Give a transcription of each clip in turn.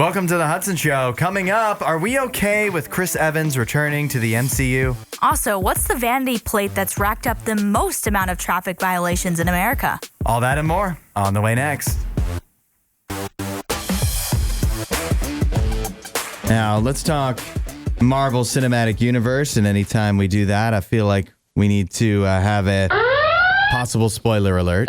Welcome to the Hudson Show. Coming up, are we okay with Chris Evans returning to the MCU? Also, what's the vanity plate that's racked up the most amount of traffic violations in America? All that and more on the way next. Now, let's talk Marvel Cinematic Universe, and anytime we do that, I feel like we need to have a possible spoiler alert.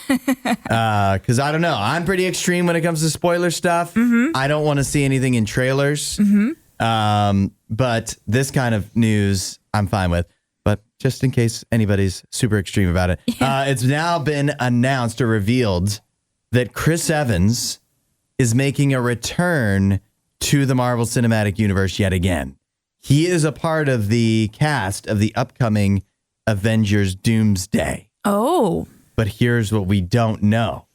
Because I don't know. I'm pretty extreme when it comes to spoiler stuff. Mm-hmm. I don't want to see anything in trailers. Mm-hmm. But this kind of news, I'm fine with. But just in case anybody's super extreme about it, it's now been announced or revealed that Chris Evans is making a return to the Marvel Cinematic Universe yet again. He is a part of the cast of the upcoming Avengers Doomsday. Oh. But here's what we don't know.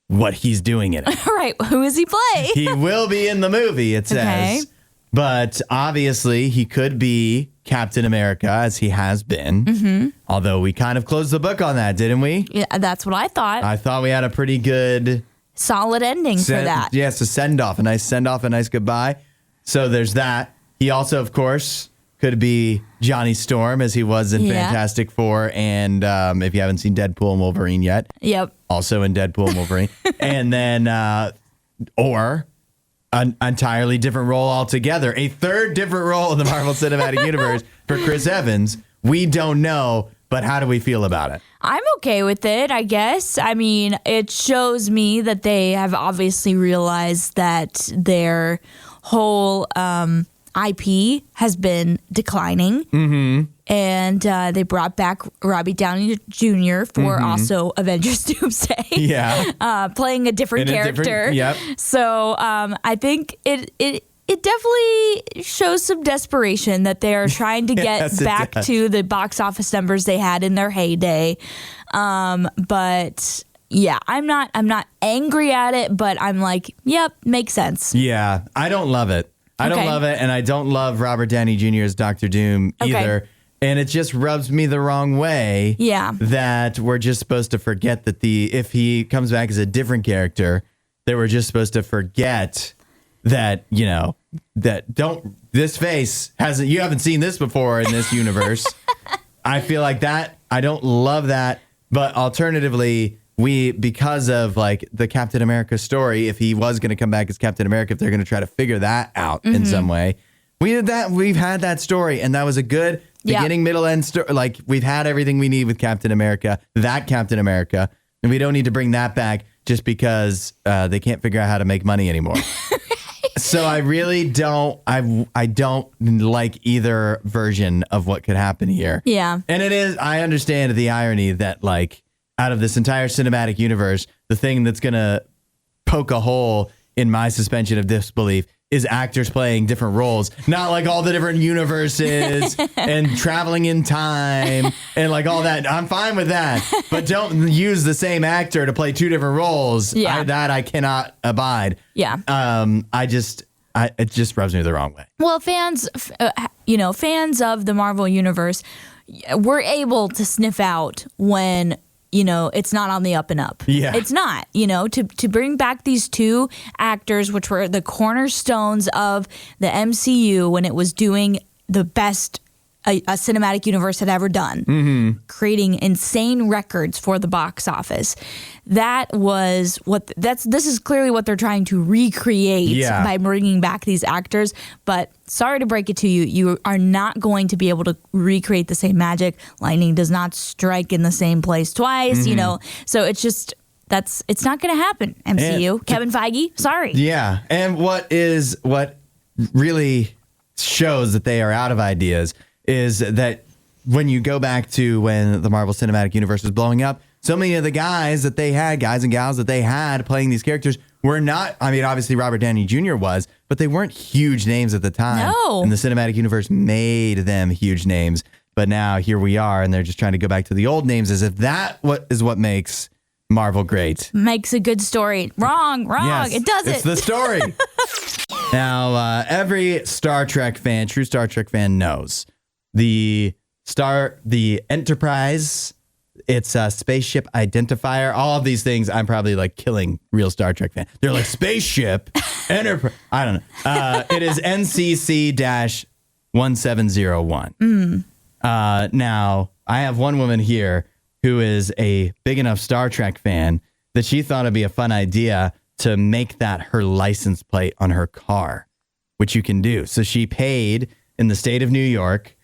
What he's doing in it. All right. Who does he play? He will be in the movie, it says. Okay. But obviously, he could be Captain America, as he has been. Mm-hmm. Although we kind of closed the book on that, didn't we? Yeah, that's what I thought. I thought we had a pretty good... solid ending for that. Yes, a send-off. A nice send-off, a nice goodbye. So there's that. He also, of course... could be Johnny Storm, as he was in Fantastic Four, and if you haven't seen Deadpool and Wolverine yet, also in Deadpool and Wolverine, and then or an entirely different role altogether, a third different role in the Marvel Cinematic Universe for Chris Evans. We don't know, but how do we feel about it? I'm okay with it, I guess. I mean, it shows me that they have obviously realized that their whole IP has been declining, and they brought back Robbie Downey Jr. for also Avengers Doomsday, playing a different character. So I think it definitely shows some desperation that they are trying to get back to the box office numbers they had in their heyday. But yeah, I'm not angry at it, but I'm like, yep, makes sense. Yeah, I don't love it. I don't love it, and I don't love Robert Downey Jr. as Dr. Doom either. And it just rubs me the wrong way that we're just supposed to forget that if he comes back as a different character, that we're just supposed to forget that, this face you haven't seen this before in this universe. I feel like that, I don't love that, but alternatively, because of like the Captain America story, if he was going to come back as Captain America, if they're going to try to figure that out in some way, we've had that story, and that was a good beginning, middle, end story. Like, we've had everything we need with Captain America, and we don't need to bring that back just because they can't figure out how to make money anymore. So I really don't. I don't like either version of what could happen here. Yeah, and it is. I understand the irony that like, out of this entire cinematic universe, the thing that's going to poke a hole in my suspension of disbelief is actors playing different roles. Not like all the different universes and traveling in time and like all that. I'm fine with that. But don't use the same actor to play two different roles. Yeah. I cannot abide. Yeah. It just rubs me the wrong way. Well, fans of the Marvel Universe were able to sniff out when it's not on the up and up. Yeah. It's not, to bring back these two actors, which were the cornerstones of the MCU when it was doing the best a cinematic universe had ever done, creating insane records for the box office. That was this is clearly what they're trying to recreate by bringing back these actors. But sorry to break it to you, you are not going to be able to recreate the same magic. Lightning does not strike in the same place twice, so it's just, it's not going to happen, MCU. And Kevin Feige, sorry. Yeah. And what really shows that they are out of ideas is that when you go back to when the Marvel Cinematic Universe was blowing up, so many of the guys and gals that they had playing these characters were not, I mean, obviously Robert Downey Jr. was, but they weren't huge names at the time. No. And the Cinematic Universe made them huge names. But now here we are, and they're just trying to go back to the old names as if that is what makes Marvel great. Makes a good story. Wrong. Yes, it doesn't. It's the story. Now, every Star Trek fan, true Star Trek fan knows the Enterprise It's a spaceship identifier. All of these things, I'm probably like killing real Star Trek fans. They're like spaceship enterprise. I don't know. It is NCC-1701. Now, I have one woman here who is a big enough Star Trek fan that she thought it'd be a fun idea to make that her license plate on her car, which you can do. So she paid in the state of New York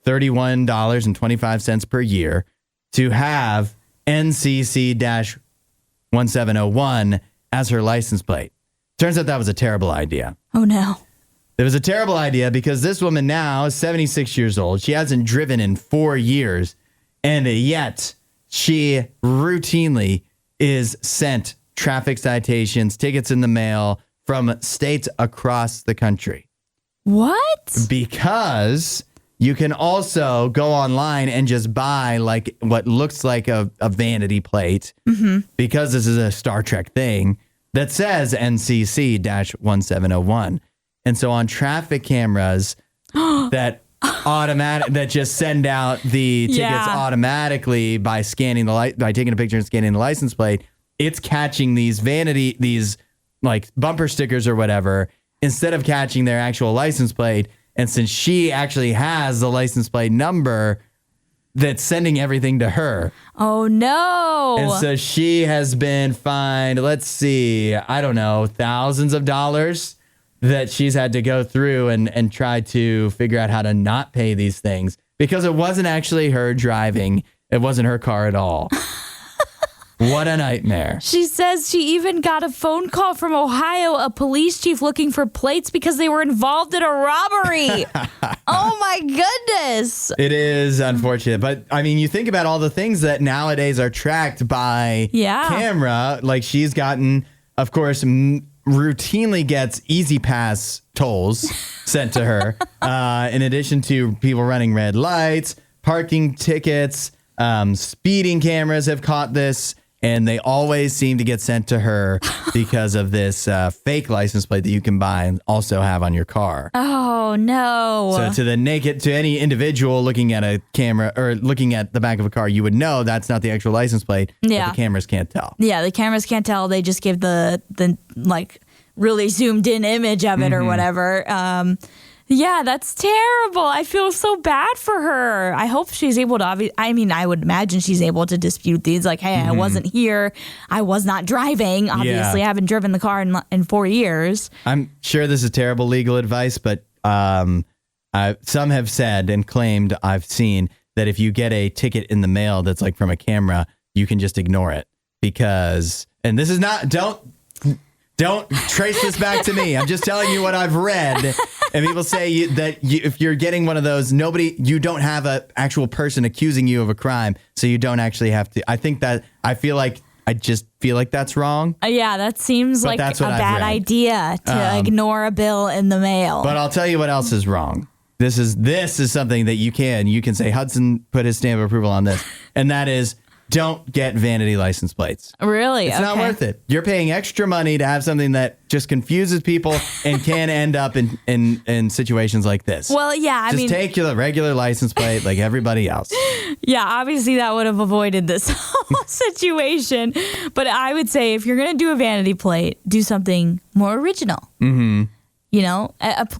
$31.25 per year to have NCC-1701 as her license plate. Turns out that was a terrible idea. Oh, no. It was a terrible idea because this woman now is 76 years old. She hasn't driven in 4 years, and yet she routinely is sent traffic citations, tickets in the mail from states across the country. What? Because you can also go online and just buy like what looks like a vanity plate, because this is a Star Trek thing, that says NCC-1701. And so on traffic cameras that just send out the tickets automatically by scanning by taking a picture and scanning the license plate, it's catching these like bumper stickers or whatever, instead of catching their actual license plate. And since she actually has the license plate number, that's sending everything to her. Oh, no. And so she has been fined, let's see, I don't know, thousands of dollars that she's had to go through and try to figure out how to not pay these things, because it wasn't actually her driving. It wasn't her car at all. What a nightmare. She says she even got a phone call from Ohio, a police chief looking for plates because they were involved in a robbery. Oh, my goodness. It is unfortunate. But, I mean, you think about all the things that nowadays are tracked by camera. Like, she's gotten, of course, routinely gets Easy Pass tolls sent to her, in addition to people running red lights, parking tickets, speeding cameras have caught this. And they always seem to get sent to her because of this fake license plate that you can buy and also have on your car. Oh, no. So to any individual looking at a camera or looking at the back of a car, you would know that's not the actual license plate. Yeah. But the cameras can't tell. Yeah, the cameras can't tell. They just give the like really zoomed in image of it or whatever. Yeah, that's terrible. I feel so bad for her. I hope she's able to, I would imagine she's able to dispute these. Like, hey, I wasn't here. I was not driving. Obviously, I haven't driven the car in 4 years. I'm sure this is terrible legal advice, but some have said and claimed, I've seen, that if you get a ticket in the mail that's like from a camera, you can just ignore it because, and this is not, don't trace this back to me. I'm just telling you what I've read. And people say if you're getting one of those, you don't have an actual person accusing you of a crime, so you don't actually have to. I just feel like that's wrong. Yeah, that seems like a bad idea to ignore a bill in the mail. But I'll tell you what else is wrong. This is something that you can say, Hudson put his stamp of approval on this, and that is, don't get vanity license plates. Really? It's not worth it. You're paying extra money to have something that just confuses people and can end up in situations like this. Well, yeah, just take the regular license plate like everybody else. Yeah, obviously that would have avoided this whole situation. But I would say if you're going to do a vanity plate, do something more original. Mm-hmm. You know,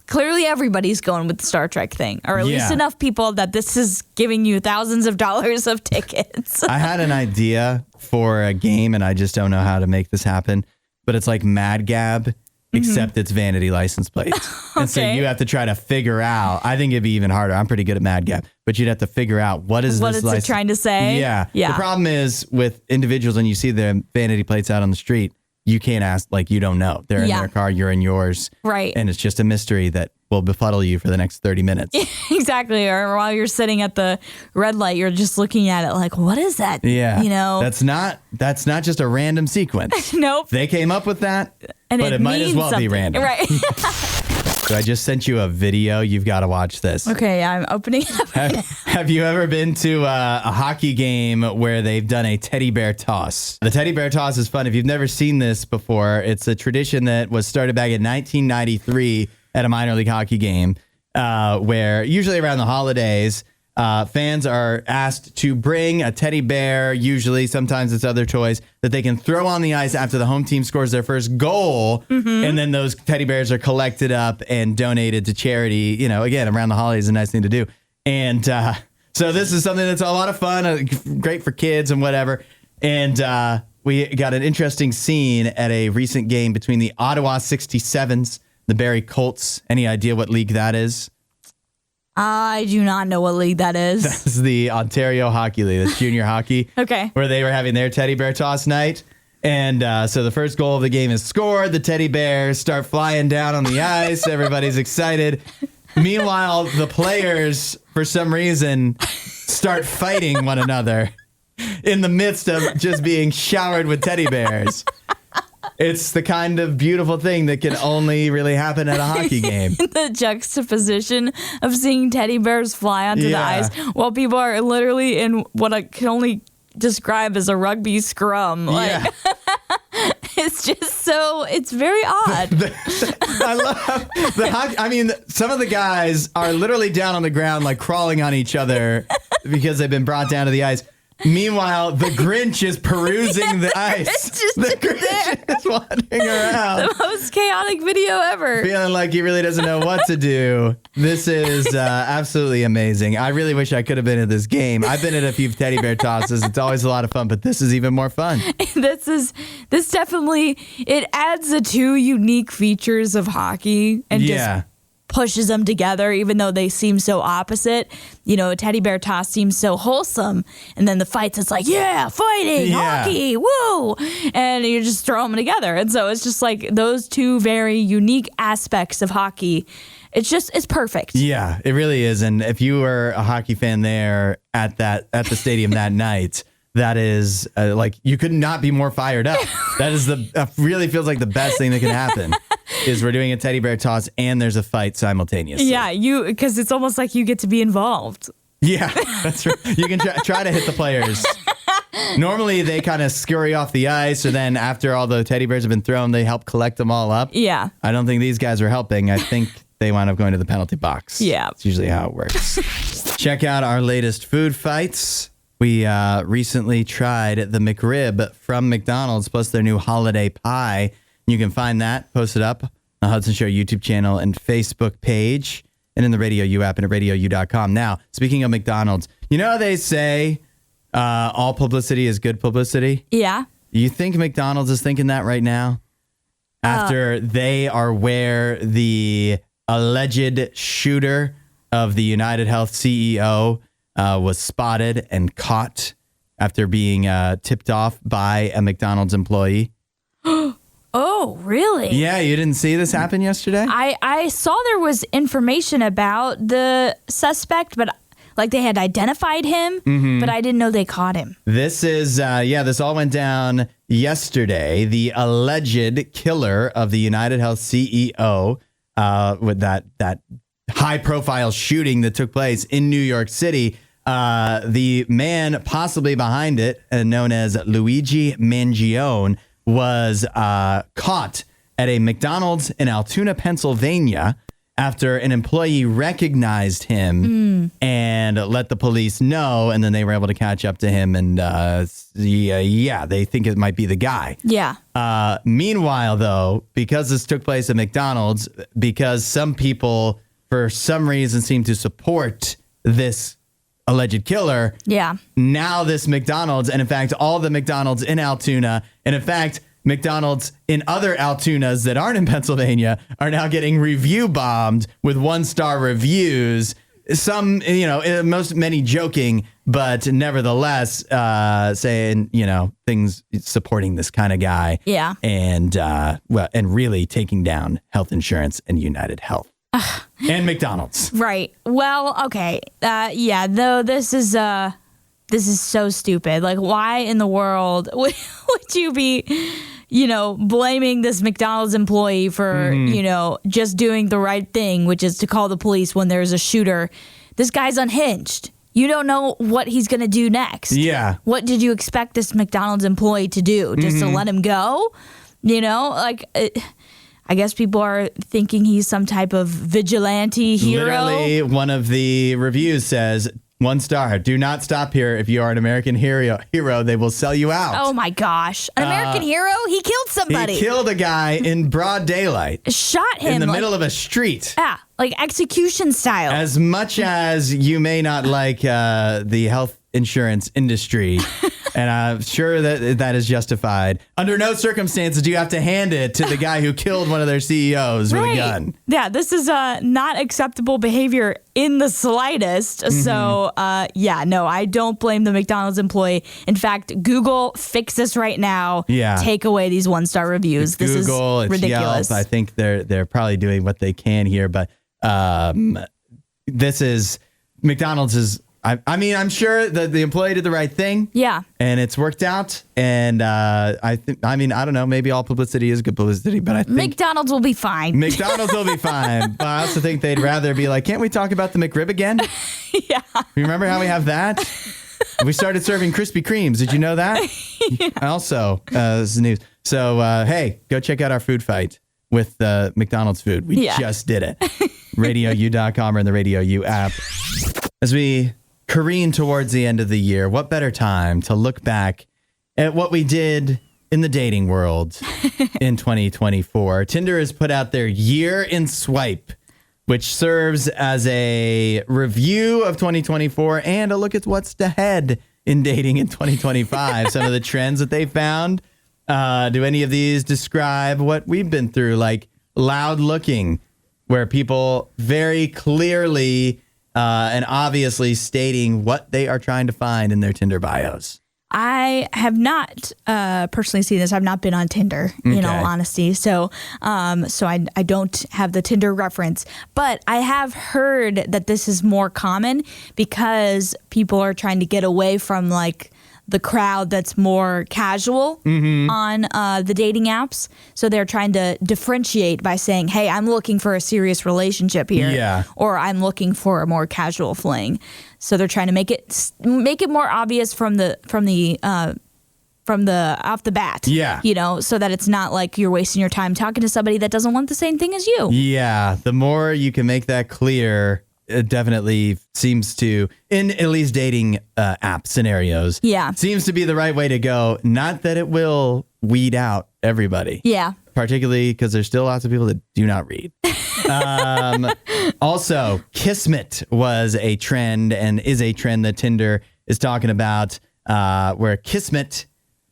clearly everybody's going with the Star Trek thing, or at least enough people that this is giving you thousands of dollars of tickets. I had an idea for a game, and I just don't know how to make this happen. But it's like Mad Gab, except it's vanity license plates. And so you have to try to figure out. I think it'd be even harder. I'm pretty good at Mad Gab, but you'd have to figure out what is it trying to say. Yeah. The problem is with individuals, when you see the vanity plates out on the street, you can't ask, like, you don't know. They're in their car, you're in yours. Right. And it's just a mystery that will befuddle you for the next 30 minutes. Exactly. Or while you're sitting at the red light, you're just looking at it like, what is that? Yeah. You know? That's not just a random sequence. Nope. They came up with that, but it might as well be random. Right. So I just sent you a video. You've got to watch this. Okay, I'm opening it up. Have you ever been to a hockey game where they've done a teddy bear toss? The teddy bear toss is fun. If you've never seen this before, it's a tradition that was started back in 1993 at a minor league hockey game, where usually around the holidays, fans are asked to bring a teddy bear, usually, sometimes it's other toys, that they can throw on the ice after the home team scores their first goal. And then those teddy bears are collected up and donated to charity. You know, again, around the holidays, a nice thing to do. And so this is something that's a lot of fun, great for kids and whatever. And we got an interesting scene at a recent game between the Ottawa 67s, the Barrie Colts. Any idea what league that is? I do not know what league that is. That's the Ontario Hockey League. That's junior hockey. Okay. Where they were having their teddy bear toss night. And so the first goal of the game is scored. The teddy bears start flying down on the ice. Everybody's excited. Meanwhile, the players, for some reason, start fighting one another in the midst of just being showered with teddy bears. It's the kind of beautiful thing that can only really happen at a hockey game. The juxtaposition of seeing teddy bears fly onto the ice while people are literally in what I can only describe as a rugby scrum. Like, it's just so, it's very odd. I love the hockey. I mean, some of the guys are literally down on the ground, like crawling on each other because they've been brought down to the ice. Meanwhile, the Grinch is perusing the ice. It's just the Grinch is wandering around. The most chaotic video ever. Feeling like he really doesn't know what to do. This is absolutely amazing. I really wish I could have been at this game. I've been at a few teddy bear tosses. It's always a lot of fun, but this is even more fun. This definitely, it adds the two unique features of hockey and just pushes them together, even though they seem so opposite. You know, a teddy bear toss seems so wholesome, and then the fights, it's like, fighting, hockey, woo! And you just throw them together. And so it's just like those two very unique aspects of hockey. It's perfect. Yeah, it really is. And if you were a hockey fan there at the stadium that night, that is like, you could not be more fired up. That is really feels like the best thing that can happen. Is we're doing a teddy bear toss and there's a fight simultaneously. Yeah, because it's almost like you get to be involved. Yeah, that's right. You can try to hit the players. Normally they kind of scurry off the ice, or then after all the teddy bears have been thrown, they help collect them all up. Yeah. I don't think these guys were helping. I think they wound up going to the penalty box. Yeah. It's usually how it works. Check out our latest food fights. We recently tried the McRib from McDonald's, plus their new holiday pie. You can find that posted up on the Hudson Show YouTube channel and Facebook page, and in the RadioU app and at RadioU.com. Now, speaking of McDonald's, you know how they say all publicity is good publicity? Yeah. You think McDonald's is thinking that right now? After they are where the alleged shooter of the United Health CEO was spotted and caught after being tipped off by a McDonald's employee. Oh, really? Yeah, you didn't see this happen yesterday? I saw there was information about the suspect, but like they had identified him, but I didn't know they caught him. This is, this all went down yesterday. The alleged killer of the United Health CEO with that high-profile shooting that took place in New York City. The man possibly behind it, known as Luigi Mangione, was caught at a McDonald's in Altoona, Pennsylvania, after an employee recognized him and let the police know, and then they were able to catch up to him, and they think it might be the guy. Yeah. Meanwhile, though, because this took place at McDonald's, because some people, for some reason, seem to support this alleged killer. Yeah. Now this McDonald's, and in fact, all the McDonald's in Altoona, and in fact, McDonald's in other Altoonas that aren't in Pennsylvania, are now getting review bombed with 1-star reviews. Some, many joking, but nevertheless saying, things supporting this kind of guy. Yeah. And really taking down health insurance and United Health. And McDonald's. Right. Well, okay. Though this is so stupid. Like, why in the world would you be, blaming this McDonald's employee for, just doing the right thing, which is to call the police when there's a shooter? This guy's unhinged. You don't know what he's going to do next. Yeah. What did you expect this McDonald's employee to do? Just to let him go? I guess people are thinking he's some type of vigilante hero. Literally, one of the reviews says, 1 star. Do not stop here. If you are an American hero, they will sell you out. Oh my gosh. An American hero? He killed somebody. He killed a guy in broad daylight. Shot him. In the middle of a street. Yeah, like execution style. As much as you may not like the health insurance industry, and I'm sure that is justified, under no circumstances do you have to hand it to the guy who killed one of their CEOs with a gun. Yeah, this is not acceptable behavior in the slightest. So, no, I don't blame the McDonald's employee. In fact, Google, fix this right now. Yeah. Take away these 1-star reviews. It's this Google, is ridiculous. Yelp. I think they're probably doing what they can here, but this is McDonald's is. I mean, I'm sure that the employee did the right thing. Yeah. And it's worked out. And I don't know. Maybe all publicity is good publicity, but I think McDonald's will be fine. McDonald's will be fine. But I also think they'd rather be like, can't we talk about the McRib again? Yeah. Remember how we have that? We started serving Krispy Kremes. Did you know that? Yeah. Also, this is news. So, hey, go check out our food fight with McDonald's food. We just did it. RadioU.com or the RadioU app. As we careen towards the end of the year, what better time to look back at what we did in the dating world in 2024. Tinder has put out their year in swipe, which serves as a review of 2024 and a look at what's ahead in dating in 2025. Some of the trends that they found. Do any of these describe what we've been through? Like loud looking, where people very clearly and obviously stating what they are trying to find in their Tinder bios. I have not personally seen this. I've not been on Tinder, in all honesty. So I don't have the Tinder reference. But I have heard that this is more common because people are trying to get away from like the crowd that's more casual on the dating apps. So they're trying to differentiate by saying, hey, I'm looking for a serious relationship here. Yeah. Or I'm looking for a more casual fling. So they're trying to make it more obvious from the off the bat. Yeah. You know, so that it's not like you're wasting your time talking to somebody that doesn't want the same thing as you. Yeah. The more you can make that clear, it definitely seems to, in at least dating app scenarios, seems to be the right way to go. Not that it will weed out everybody. Yeah. Particularly because there's still lots of people that do not read. Also, Kismet was a trend and is a trend that Tinder is talking about, where Kismet,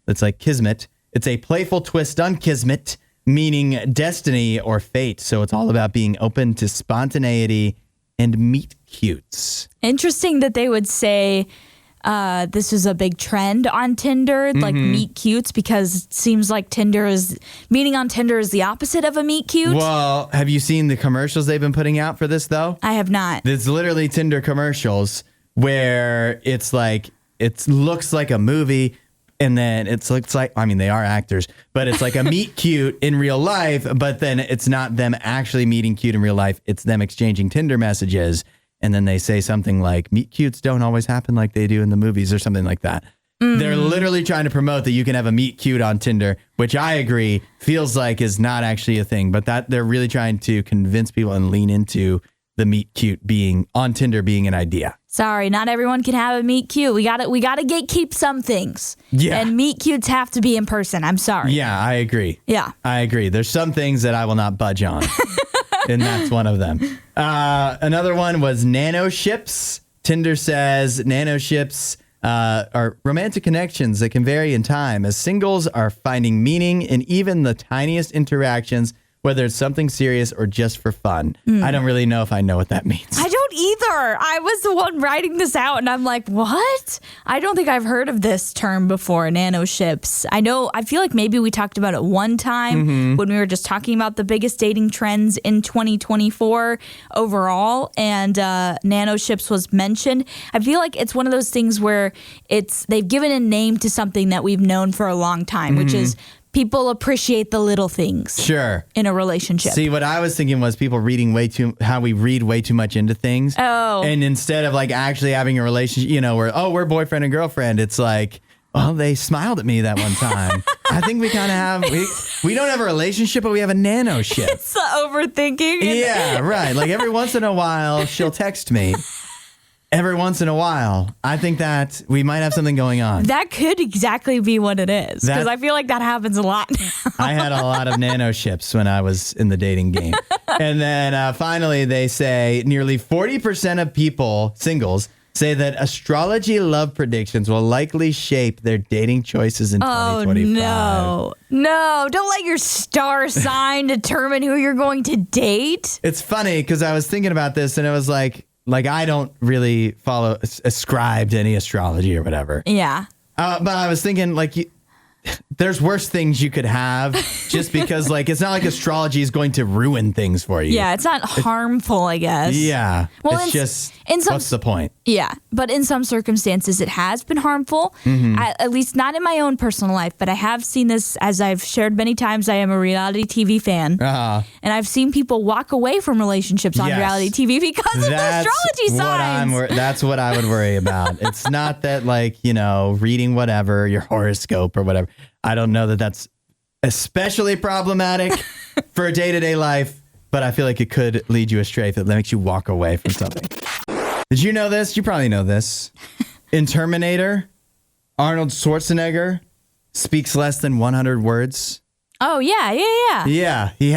it's like Kismet, it's a playful twist on Kismet, meaning destiny or fate. So it's all about being open to spontaneity and meet cutes. Interesting that they would say this is a big trend on Tinder, like meet cutes, because it seems like meeting on Tinder is the opposite of a meet cute. Well, have you seen the commercials they've been putting out for this, though? I have not. It's literally Tinder commercials where it's like, it looks like a movie. And then it looks like, I mean, they are actors, but it's like a meet cute in real life, but then it's not them actually meeting cute in real life. It's them exchanging Tinder messages. And then they say something like, meet cutes don't always happen like they do in the movies or something like that. They're literally trying to promote that you can have a meet cute on Tinder, which I agree feels like is not actually a thing, but that they're really trying to convince people and lean into the meet cute being on Tinder being an idea. Sorry, not everyone can have a meet cute. We gotta gatekeep some things. Yeah. And meet cutes have to be in person. I'm sorry. Yeah, I agree. Yeah. I agree. There's some things that I will not budge on. And that's one of them. Another one was nano-ships. Tinder says nano-ships are romantic connections that can vary in time as singles are finding meaning in even the tiniest interactions, whether it's something serious or just for fun. I don't really know if I know what that means. I don't either. I was the one writing this out and I'm like, what? I don't think I've heard of this term before, nano-ships. I feel like maybe we talked about it one time when we were just talking about the biggest dating trends in 2024 overall, and nano-ships was mentioned. I feel like it's one of those things where they've given a name to something that we've known for a long time, which is people appreciate the little things. Sure. In a relationship. See, what I was thinking was people reading how we read way too much into things. Oh. And instead of like actually having a relationship, where, we're boyfriend and girlfriend, it's like, well, they smiled at me that one time. I think we kind of have, we don't have a relationship, but we have a nano-ship. It's the overthinking. Yeah, right. Like every once in a while, she'll text me. every once in a while. I think that we might have something going on. That could exactly be what it is, because I feel like that happens a lot now. I had a lot of nano-ships when I was in the dating game. And then finally, they say nearly 40% of people, singles, say that astrology love predictions will likely shape their dating choices in 2025. No, don't let your star sign determine who you're going to date. It's funny because I was thinking about this and it was like I don't really ascribe to any astrology or whatever. Yeah. But I was thinking there's worse things you could have just because it's not like astrology is going to ruin things for you. Yeah, it's not harmful, I guess. Yeah. Well, it's just, what's the point? Yeah, but in some circumstances it has been harmful, at least not in my own personal life, but I have seen this, as I've shared many times. I am a reality TV fan, and I've seen people walk away from relationships on reality TV because of the astrology signs. That's what I would worry about. It's not that reading whatever, your horoscope or whatever. I don't know that that's especially problematic for day-to-day life, but I feel like it could lead you astray if it makes you walk away from something. Did you know this? You probably know this. In Terminator, Arnold Schwarzenegger speaks less than 100 words. Oh, yeah. Yeah, he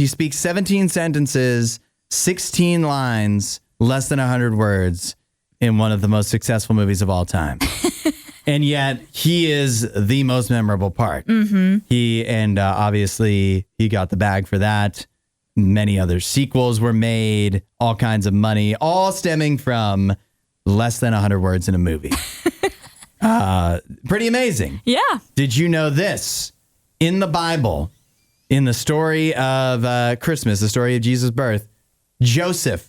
speaks 17 sentences, 16 lines, less than 100 words in one of the most successful movies of all time. And yet he is the most memorable part. Mm-hmm. Obviously he got the bag for that. Many other sequels were made, all kinds of money, all stemming from less than 100 words in a movie. Pretty amazing. Yeah. Did you know this? In the Bible, in the story of Christmas, the story of Jesus' birth, Joseph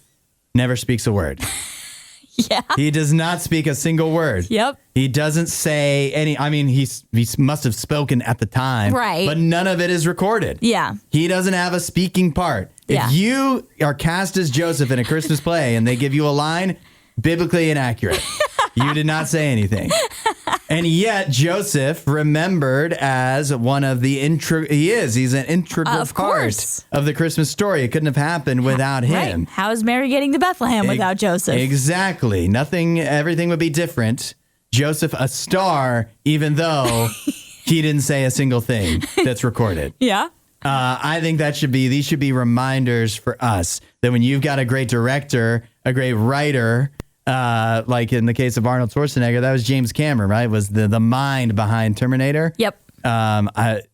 never speaks a word. Yeah. He does not speak a single word. Yep. He doesn't say any. I mean, he must have spoken at the time. Right. But none of it is recorded. Yeah. He doesn't have a speaking part. Yeah. If you are cast as Joseph in a Christmas play and they give you a line, biblically inaccurate. You did not say anything. And yet Joseph remembered as one of the he's an integral part of the Christmas story. It couldn't have happened without him. Right. How is Mary getting to Bethlehem without Joseph? Exactly. Everything would be different. Joseph, a star, even though he didn't say a single thing that's recorded. Yeah. I think these should be reminders for us that when you've got a great director, a great writer, like in the case of Arnold Schwarzenegger, that was James Cameron, right? Was the mind behind Terminator. Yep.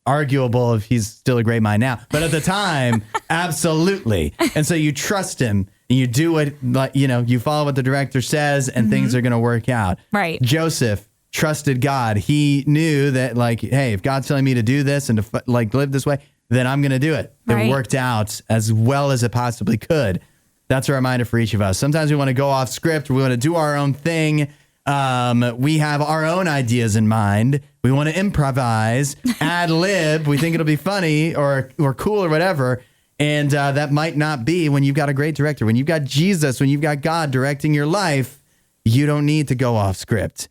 Arguable if he's still a great mind now, but at the time, absolutely. And so you trust him and you do what, you follow what the director says and things are going to work out. Right. Joseph trusted God. He knew that hey, if God's telling me to do this and to live this way, then I'm going to do it. Right. It worked out as well as it possibly could. That's a reminder for each of us. Sometimes we want to go off script. We want to do our own thing. We have our own ideas in mind. We want to improvise, ad lib. We think it'll be funny or cool or whatever. And that might not be when you've got a great director. When you've got Jesus, when you've got God directing your life, you don't need to go off script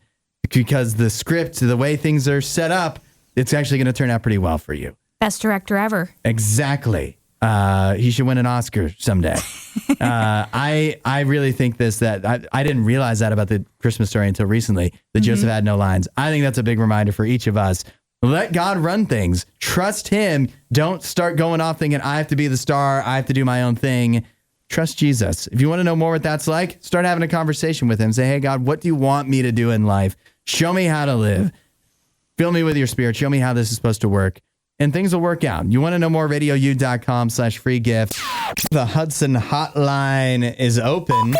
because the script, the way things are set up, it's actually going to turn out pretty well for you. Best director ever. Exactly. He should win an Oscar someday. I really think that I didn't realize that about the Christmas story until recently, that Joseph had no lines. I think that's a big reminder for each of us. Let God run things. Trust him. Don't start going off thinking, I have to be the star. I have to do my own thing. Trust Jesus. If you want to know more what that's like, start having a conversation with him. Say, hey, God, what do you want me to do in life? Show me how to live. Fill me with your spirit. Show me how this is supposed to work. And things will work out. You want to know more? RadioU.com/free gift. The Hudson hotline is open.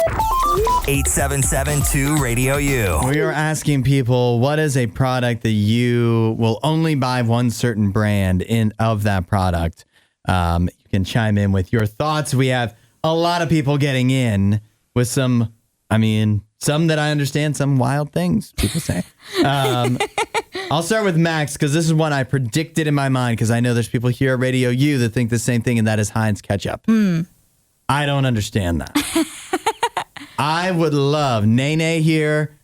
877-2-RADIO-U. We are asking people, what is a product that you will only buy one certain brand of that product? You can chime in with your thoughts. We have a lot of people getting in with some that I understand, some wild things people say. I'll start with Max because this is one I predicted in my mind because I know there's people here at Radio U that think the same thing, and that is Heinz ketchup. I don't understand that. I would love Nene here.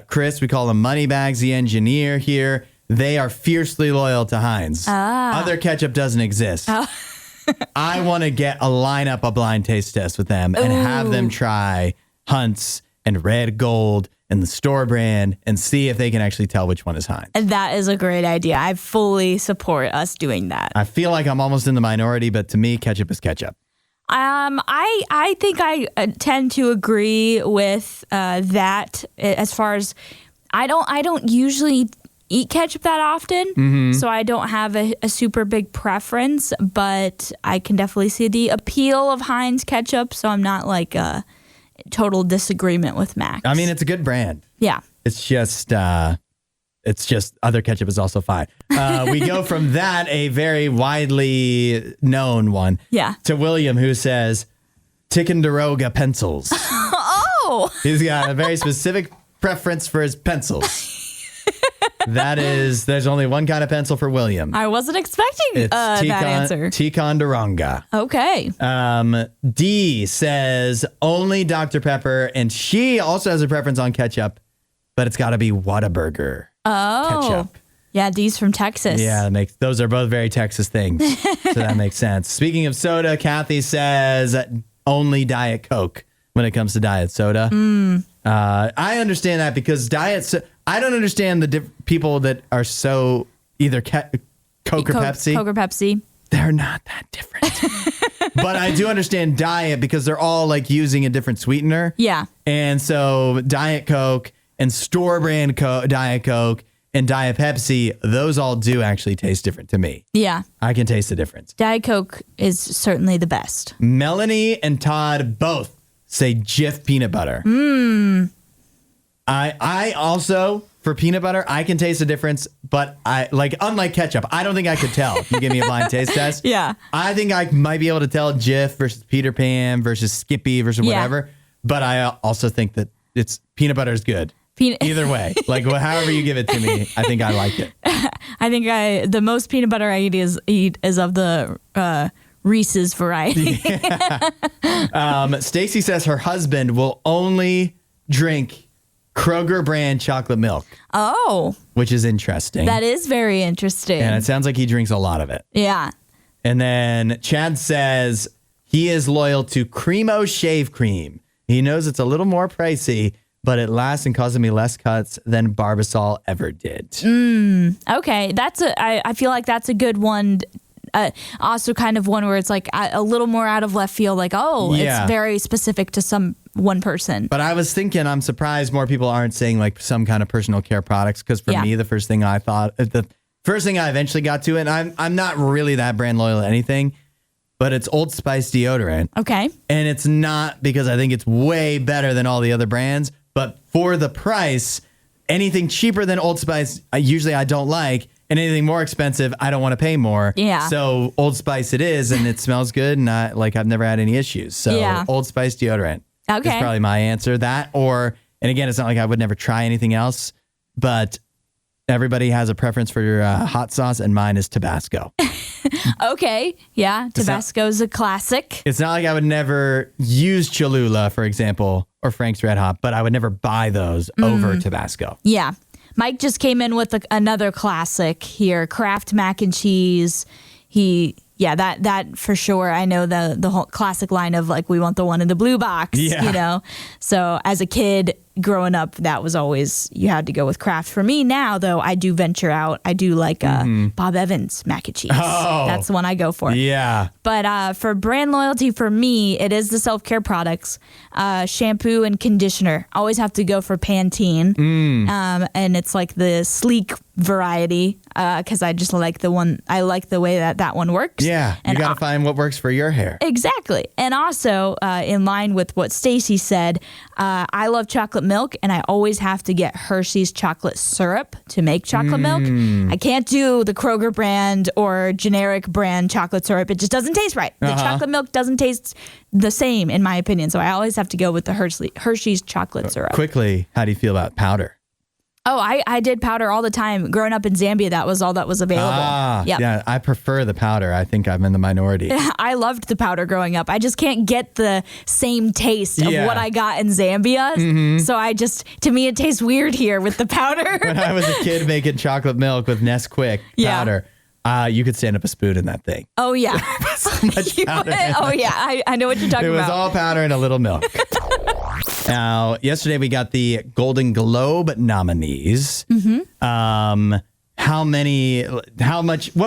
Chris, we call him Moneybags, the engineer here. They are fiercely loyal to Heinz. Other ketchup doesn't exist. I want to get a blind taste test with them and have them try Hunt's and Red Gold and the store brand and see if they can actually tell which one is Heinz. And that is a great idea. I fully support us doing that. I feel like I'm almost in the minority, but to me, ketchup is ketchup. I think I tend to agree with that as far as I don't usually eat ketchup that often, so I don't have a super big preference, but I can definitely see the appeal of Heinz ketchup, so I'm not like a total disagreement with Max. I mean, it's a good brand. Yeah. It's just other ketchup is also fine. We go from that, a very widely known one, to William, who says Ticonderoga pencils. Oh! He's got a very specific preference for his pencils. There's only one kind of pencil for William. I wasn't expecting that answer. Ticonderoga. Okay. D says only Dr. Pepper, and she also has a preference on ketchup, but it's got to be Whataburger ketchup. Yeah, D's from Texas. Yeah, those are both very Texas things, so that makes sense. Speaking of soda, Kathy says only Diet Coke when it comes to diet soda. I understand that because I don't understand the people that are so either Coke or Pepsi. Coke or Pepsi. They're not that different. But I do understand diet because they're all like using a different sweetener. Yeah. And so Diet Coke and store brand Diet Coke and Diet Pepsi, those all do actually taste different to me. Yeah. I can taste the difference. Diet Coke is certainly the best. Melanie and Todd both say Jif peanut butter. I also, for peanut butter, I can taste the difference, but unlike ketchup, I don't think I could tell if you give me a blind taste test. Yeah. I think I might be able to tell Jif versus Peter Pan versus Skippy versus whatever, but I also think that peanut butter is good. Either way, however you give it to me, I think I like it. I think the most peanut butter I eat is of the Reese's variety. Stacy says her husband will only drink Kroger brand chocolate milk. Oh. Which is interesting. That is very interesting. And it sounds like he drinks a lot of it. Yeah. And then Chad says he is loyal to Cremo Shave Cream. He knows it's a little more pricey, but it lasts and causes me less cuts than Barbasol ever did. Okay. I feel like that's a good one. Also kind of one where it's like a little more out of left field, it's very specific to one person. But I was thinking, I'm surprised more people aren't saying like some kind of personal care products, because for me, the first thing I eventually got to, and I'm not really that brand loyal to anything, but it's Old Spice deodorant. Okay. And it's not because I think it's way better than all the other brands, but for the price, anything cheaper than Old Spice, I don't like. And anything more expensive, I don't want to pay more. Yeah. So Old Spice it is, and it smells good, and I've never had any issues. So Old Spice deodorant is probably my answer. That, and again, it's not like I would never try anything else, but everybody has a preference for hot sauce, and mine is Tabasco. Okay. Yeah. Tabasco's a classic. It's not like I would never use Cholula, for example, or Frank's Red Hot, but I would never buy those over Tabasco. Yeah. Mike just came in with another classic here, Kraft mac and cheese. That for sure. I know the whole classic line of we want the one in the blue box, So as a kid growing up, that was always, you had to go with Kraft. For me now, though, I do venture out. I do like Bob Evans mac and cheese. Oh, that's the one I go for. Yeah. But for brand loyalty, for me, it is the self-care products, shampoo and conditioner. I always have to go for Pantene. And it's like the sleek variety because I just like the one. I like the way that one works. Yeah, you got to find what works for your hair. Exactly. And also, in line with what Stacy said, I love chocolate milk, and I always have to get Hershey's chocolate syrup to make chocolate milk. I can't do the Kroger brand or generic brand chocolate syrup. It just doesn't taste right. The chocolate milk doesn't taste the same, in my opinion. So I always have to go with the Hershey's chocolate syrup. Quickly, how do you feel about powder? Oh, I did powder all the time. Growing up in Zambia, that was all that was available. Yep. Yeah, I prefer the powder. I think I'm in the minority. I loved the powder growing up. I just can't get the same taste of what I got in Zambia. So to me, it tastes weird here with the powder. When I was a kid making chocolate milk with Nesquik powder, you could stand up a spoon in that thing. Oh, yeah. So much powder. Oh, yeah. I know what you're talking about. It was all powder and a little milk. Now, yesterday we got the Golden Globe nominees. What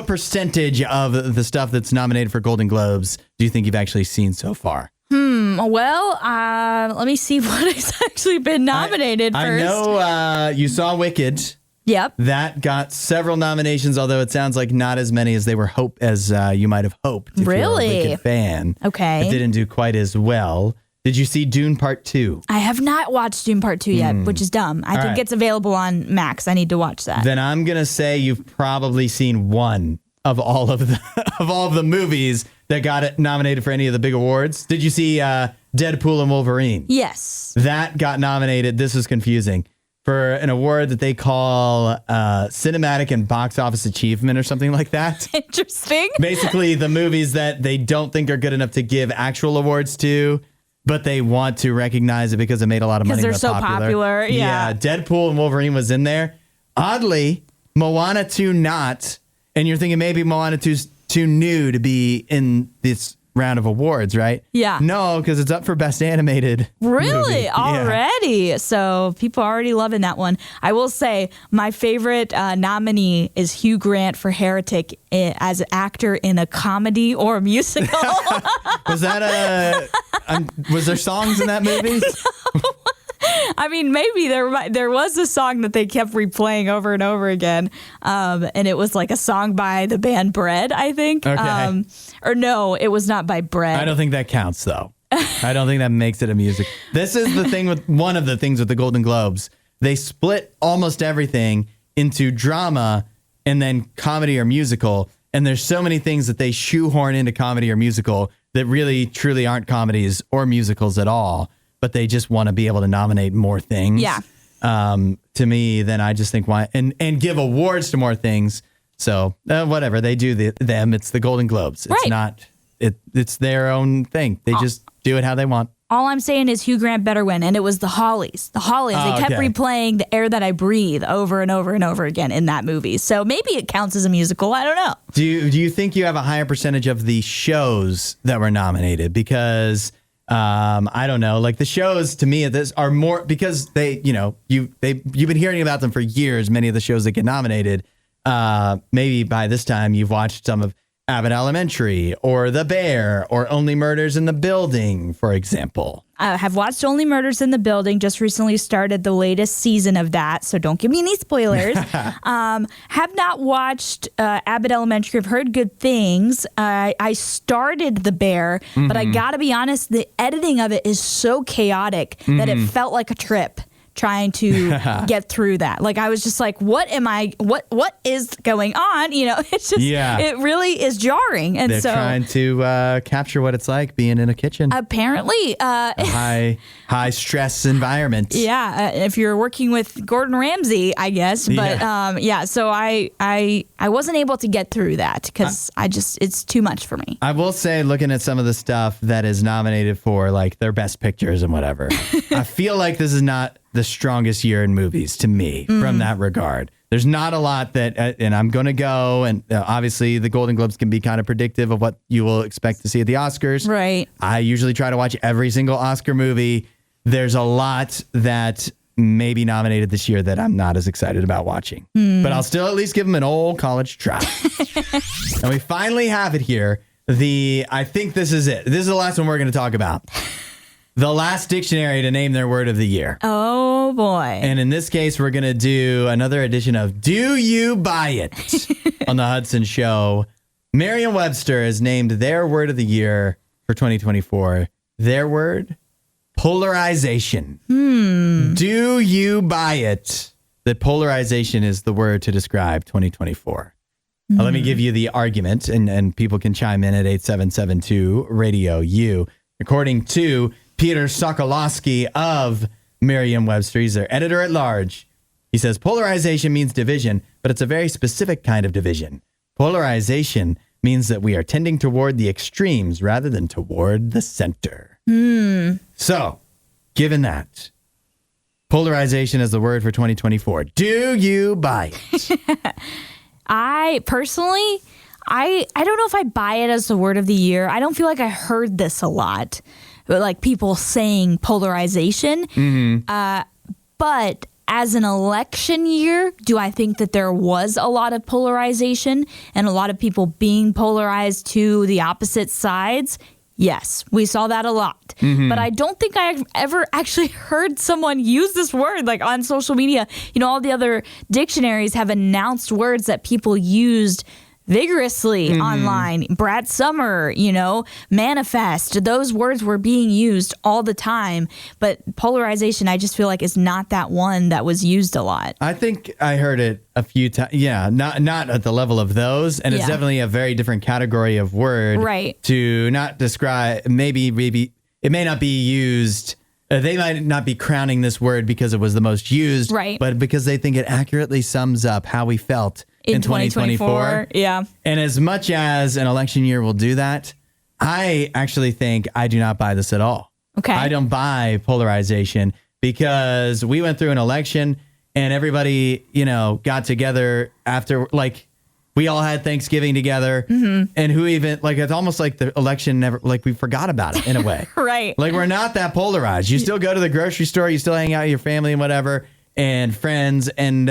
percentage of the stuff that's nominated for Golden Globes do you think you've actually seen so far? Well, let me see what has actually been nominated first. I know you saw Wicked. Yep. That got several nominations, although it sounds like not as many as you might have hoped. If Really? You're a Wicked fan. Okay. It didn't do quite as well. Did you see Dune Part 2? I have not watched Dune Part 2 yet, which is dumb. I think it's available on Max. I need to watch that. Then I'm going to say you've probably seen one of all of the movies that got it nominated for any of the big awards. Did you see Deadpool and Wolverine? Yes. That got nominated. This is confusing. For an award that they call Cinematic and Box Office Achievement or something like that. Interesting. Basically, the movies that they don't think are good enough to give actual awards to, but they want to recognize it because it made a lot of money. Because they're so popular. Yeah. Deadpool and Wolverine was in there. Oddly, Moana 2 not. And you're thinking maybe Moana 2's too new to be in this round of awards, right? Yeah. No, because it's up for Best Animated Really? movie. Already? Yeah. So people are already loving that one. I will say my favorite nominee is Hugh Grant for Heretic as an actor in a comedy or a musical. Was there songs in that movie? I mean, maybe there was a song that they kept replaying over and over again, and it was like a song by the band Bread, I think. Okay. Or no, it was not by Bread. I don't think that counts, though. I don't think that makes it a music. This is the thing with one of the things with the Golden Globes. They split almost everything into drama and then comedy or musical. And there's so many things that they shoehorn into comedy or musical that really, truly aren't comedies or musicals at all. But they just want to be able to nominate more things. Yeah. To me, then I just think why and give awards to more things. So whatever they do, them it's the Golden Globes. It's not. It's their own thing. They just do it how they want. All I'm saying is Hugh Grant better win, and it was the Hollies. The Hollies. They kept replaying "The Air That I Breathe" over and over and over again in that movie. So maybe it counts as a musical. I don't know. Do you think you have a higher percentage of the shows that were nominated? Because I don't know. Like the shows to me are more because you've been hearing about them for years. Many of the shows that get nominated. Maybe by this time you've watched some of Abbott Elementary or The Bear or Only Murders in the Building, for example. I have watched Only Murders in the Building. Just recently started the latest season of that, so don't give me any spoilers. Have not watched Abbott Elementary. I've heard good things. I started The Bear, but I gotta be honest, the editing of it is so chaotic that it felt like a trip trying to get through that. Like I was just like, what is going on? It's just, it really is jarring. And they're trying to capture what it's like being in a kitchen. Apparently. A high stress environment. Yeah. If you're working with Gordon Ramsay, I guess. But so I wasn't able to get through that because it's too much for me. I will say, looking at some of the stuff that is nominated for like their best pictures and whatever, I feel like this is not the strongest year in movies to me from that regard. There's not a lot that, and I'm going to go, and obviously the Golden Globes can be kind of predictive of what you will expect to see at the Oscars. Right. I usually try to watch every single Oscar movie. There's a lot that may be nominated this year that I'm not as excited about watching. But I'll still at least give them an old college try. And we finally have it here. I think this is it. This is the last one we're going to talk about. The last dictionary to name their word of the year. Oh, boy. And in this case, we're going to do another edition of Do You Buy It on the Hudson Show. Merriam Webster has named their word of the year for 2024. Their word, polarization. Do you buy it that polarization is the word to describe 2024? Now, let me give you the argument, and people can chime in at 8772 RadioU. According to Peter Sokolowski of Merriam Webster, he's their editor-at-large. He says, polarization means division, but it's a very specific kind of division. Polarization means that we are tending toward the extremes rather than toward the center. So, given that, polarization is the word for 2024. Do you buy it? I personally, I don't know if I buy it as the word of the year. I don't feel like I heard this a lot. like people saying polarization. But as an election year, do I think that there was a lot of polarization and a lot of people being polarized to the opposite sides? Yes, we saw that a lot. But I don't think I've ever actually heard someone use this word like on social media. You know, all the other dictionaries have announced words that people used vigorously online. Brad Summer, you know, manifest. Those words were being used all the time. But polarization, I just feel like, is not that one that was used a lot. I think I heard it a few times. Yeah, not at the level of those. And it's definitely a very different category of word. Right. To not describe, maybe it may not be used. They might not be crowning this word because it was the most used. Right. But because they think it accurately sums up how we felt in 2024. Yeah. And as much as an election year will do that, I actually think I do not buy this at all. Okay. I don't buy polarization because we went through an election and everybody, you know, got together after, like, we all had Thanksgiving together. And who even, like, it's almost like the election never, like, we forgot about it in a way. Right. Like, we're not that polarized. You still go to the grocery store, you still hang out with your family and whatever, and friends. And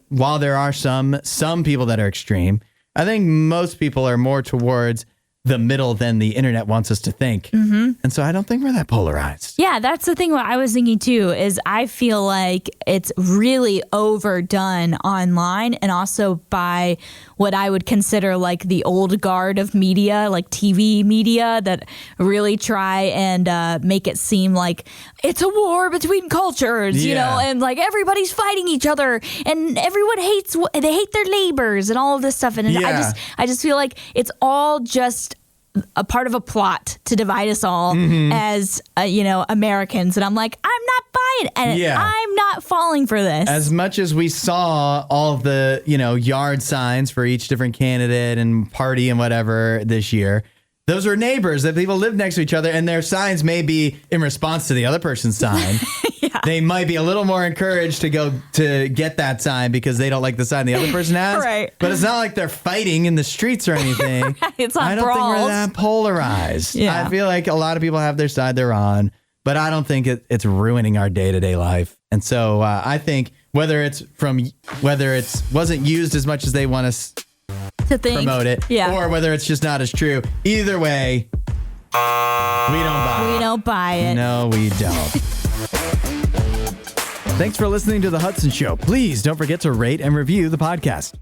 while there are some people that are extreme, I think most people are more towards the middle than the internet wants us to think. And so I don't think we're that polarized. Yeah, that's the thing what I was thinking too, is I feel like it's really overdone online and also by what I would consider like the old guard of media, like TV media, that really try and make it seem like it's a war between cultures, you know, and like everybody's fighting each other and everyone they hate their neighbors and all of this stuff. And I just feel like it's all just a part of a plot to divide us all as, you know, Americans. And I'm like, I'm not buying it. And I'm not falling for this. As much as we saw all of the, you know, yard signs for each different candidate and party and whatever this year, those are neighbors that people live next to each other, and their signs may be in response to the other person's sign. They might be a little more encouraged to go to get that sign because they don't like the sign the other person has. Right. But it's not like they're fighting in the streets or anything. It's not I don't think we're brawls. that polarized. Yeah. I feel like a lot of people have their side they're on, but I don't think it's ruining our day-to-day life. And so I think whether it wasn't used as much as they want us to think, promote it, or whether it's just not as true, either way, we don't buy it. We don't buy it. No, we don't. Thanks for listening to The Hudson Show. Please don't forget to rate and review the podcast.